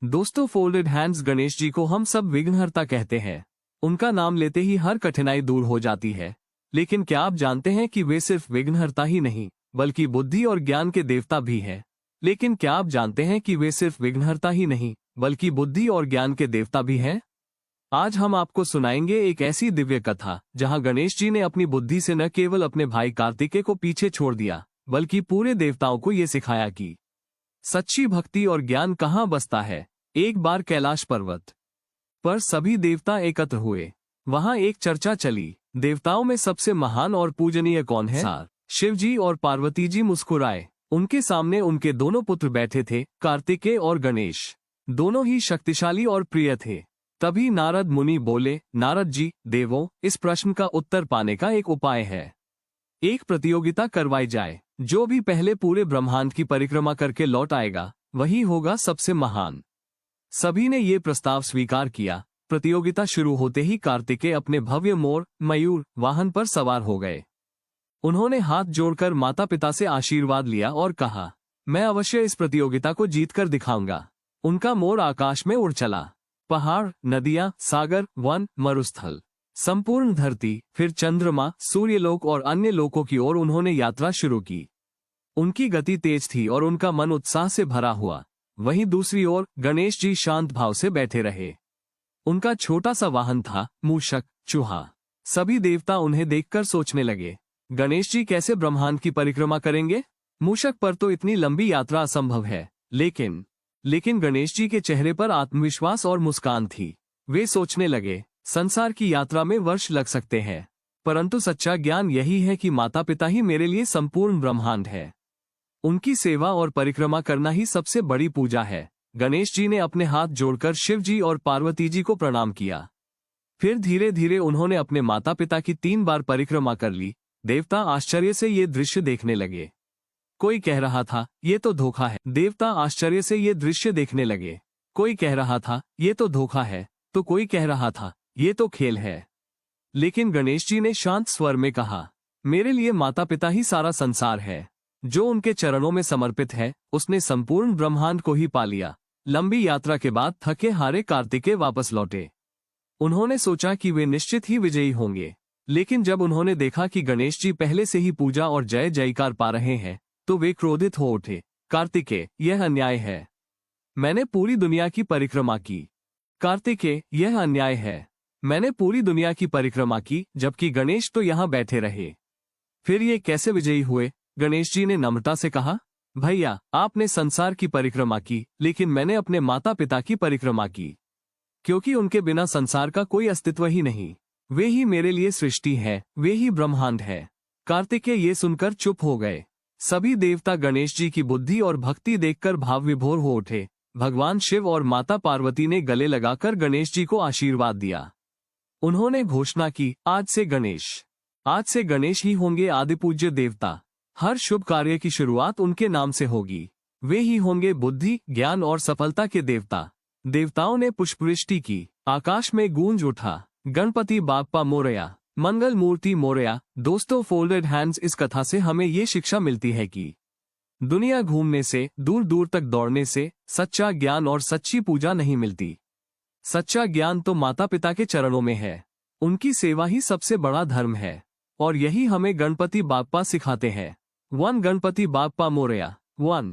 दोस्तों, folded hands Ganesh ji को हम सब विघ्नहर्ता कहते हैं। उनका नाम लेते ही हर कठिनाई दूर हो जाती है। लेकिन क्या आप जानते हैं कि वे सिर्फ विघ्नहर्ता ही नहीं बल्कि बुद्धि और ज्ञान के देवता भी हैं। लेकिन क्या आप जानते हैं कि वे सिर्फ विघ्नहर्ता ही नहीं बल्कि बुद्धि और ज्ञान के देवता भी हैं। आज हम आपको सुनाएंगे एक ऐसी दिव्य कथा जहां गणेश जी ने अपनी बुद्धि से न केवल अपने भाई कार्तिकेय को पीछे छोड़ दिया बल्कि पूरे देवताओं को ये सिखाया कि सच्ची भक्ति और ज्ञान कहाँ बसता है। एक बार कैलाश पर्वत पर सभी देवता एकत्र हुए। वहां एक चर्चा चली, देवताओं में सबसे महान और पूजनीय कौन है। शिव जी और पार्वती जी मुस्कुराए। उनके सामने उनके दोनों पुत्र बैठे थे, कार्तिकेय और गणेश। दोनों ही शक्तिशाली और प्रिय थे। तभी नारद मुनि बोले, नारद जी, देवों, इस प्रश्न का उत्तर पाने का एक उपाय है। एक प्रतियोगिता करवाई जाए। जो भी पहले पूरे ब्रह्मांड की परिक्रमा करके लौट आएगा वही होगा सबसे महान। सभी ने ये प्रस्ताव स्वीकार किया। प्रतियोगिता शुरू होते ही कार्तिकेय अपने भव्य मोर मयूर वाहन पर सवार हो गए। उन्होंने हाथ जोड़कर माता पिता से आशीर्वाद लिया और कहा, मैं अवश्य इस प्रतियोगिता को जीतकर दिखाऊंगा। उनका मोर आकाश में उड़ चला। पहाड़, नदियां, सागर, वन, मरुस्थल, संपूर्ण धरती, फिर चंद्रमा, सूर्यलोक और अन्य लोकों की ओर उन्होंने यात्रा शुरू की। उनकी गति तेज थी और उनका मन उत्साह से भरा हुआ। वहीं दूसरी ओर गणेश जी शांत भाव से बैठे रहे। उनका छोटा सा वाहन था, मूषक चूहा। सभी देवता उन्हें देखकर सोचने लगे, गणेश जी कैसे ब्रह्मांड की परिक्रमा करेंगे। मूषक पर तो इतनी लंबी यात्रा असंभव है। लेकिन गणेश जी के चेहरे पर आत्मविश्वास और मुस्कान थी। वे सोचने लगे, संसार की यात्रा में वर्ष लग सकते हैं, परंतु सच्चा ज्ञान यही है कि माता पिता ही मेरे लिए संपूर्ण ब्रह्मांड है। उनकी सेवा और परिक्रमा करना ही सबसे बड़ी पूजा है। गणेश जी ने अपने हाथ जोड़कर शिव जी और पार्वती जी को प्रणाम किया। फिर धीरे धीरे उन्होंने अपने माता पिता की 3 बार परिक्रमा कर ली। देवता आश्चर्य से ये दृश्य देखने लगे। कोई कह रहा था, ये तो धोखा है। देवता आश्चर्य से ये दृश्य देखने लगे। कोई कह रहा था, ये तो धोखा है, तो कोई कह रहा था, ये तो खेल है। लेकिन गणेश जी ने शांत स्वर में कहा, मेरे लिए माता पिता ही सारा संसार है। जो उनके चरणों में समर्पित है उसने संपूर्ण ब्रह्मांड को ही पा लिया। लंबी यात्रा के बाद थके हारे कार्तिकेय वापस लौटे। उन्होंने सोचा कि वे निश्चित ही विजयी होंगे। लेकिन जब उन्होंने देखा कि गणेश जी पहले से ही पूजा और जय जयकार पा रहे हैं तो वे क्रोधित हो उठे। कार्तिकेय, यह अन्याय है। मैंने पूरी दुनिया की परिक्रमा की। कार्तिकेय, यह अन्याय है। मैंने पूरी दुनिया की परिक्रमा की जबकि गणेश तो यहाँ बैठे रहे। फिर ये कैसे विजयी हुए। गणेश जी ने नम्रता से कहा, भैया, आपने संसार की परिक्रमा की लेकिन मैंने अपने माता पिता की परिक्रमा की, क्योंकि उनके बिना संसार का कोई अस्तित्व ही नहीं। वे ही मेरे लिए सृष्टि है, वे ही ब्रह्मांड है। कार्तिकेय ये सुनकर चुप हो गए। सभी देवता गणेश जी की बुद्धि और भक्ति देखकर भाव विभोर हो उठे। भगवान शिव और माता पार्वती ने गले लगाकर गणेश जी को आशीर्वाद दिया। उन्होंने घोषणा की, आज से गणेश ही होंगे आदिपूज्य देवता। हर शुभ कार्य की शुरुआत उनके नाम से होगी। वे ही होंगे बुद्धि, ज्ञान और सफलता के देवता। देवताओं ने पुष्पवृष्टि की। आकाश में गूंज उठा, गणपति बाप्पा मोरया, मंगल मूर्ति मोरया। दोस्तों, फोल्डेड हैंड्स इस कथा से हमें ये शिक्षा मिलती है कि दुनिया घूमने से, दूर दूर तक दौड़ने से सच्चा ज्ञान और सच्ची पूजा नहीं मिलती। सच्चा ज्ञान तो माता पिता के चरणों में है। उनकी सेवा ही सबसे बड़ा धर्म है और यही हमें गणपति बाप्पा सिखाते हैं। 1 गणपति बाप्पा मोरया। 1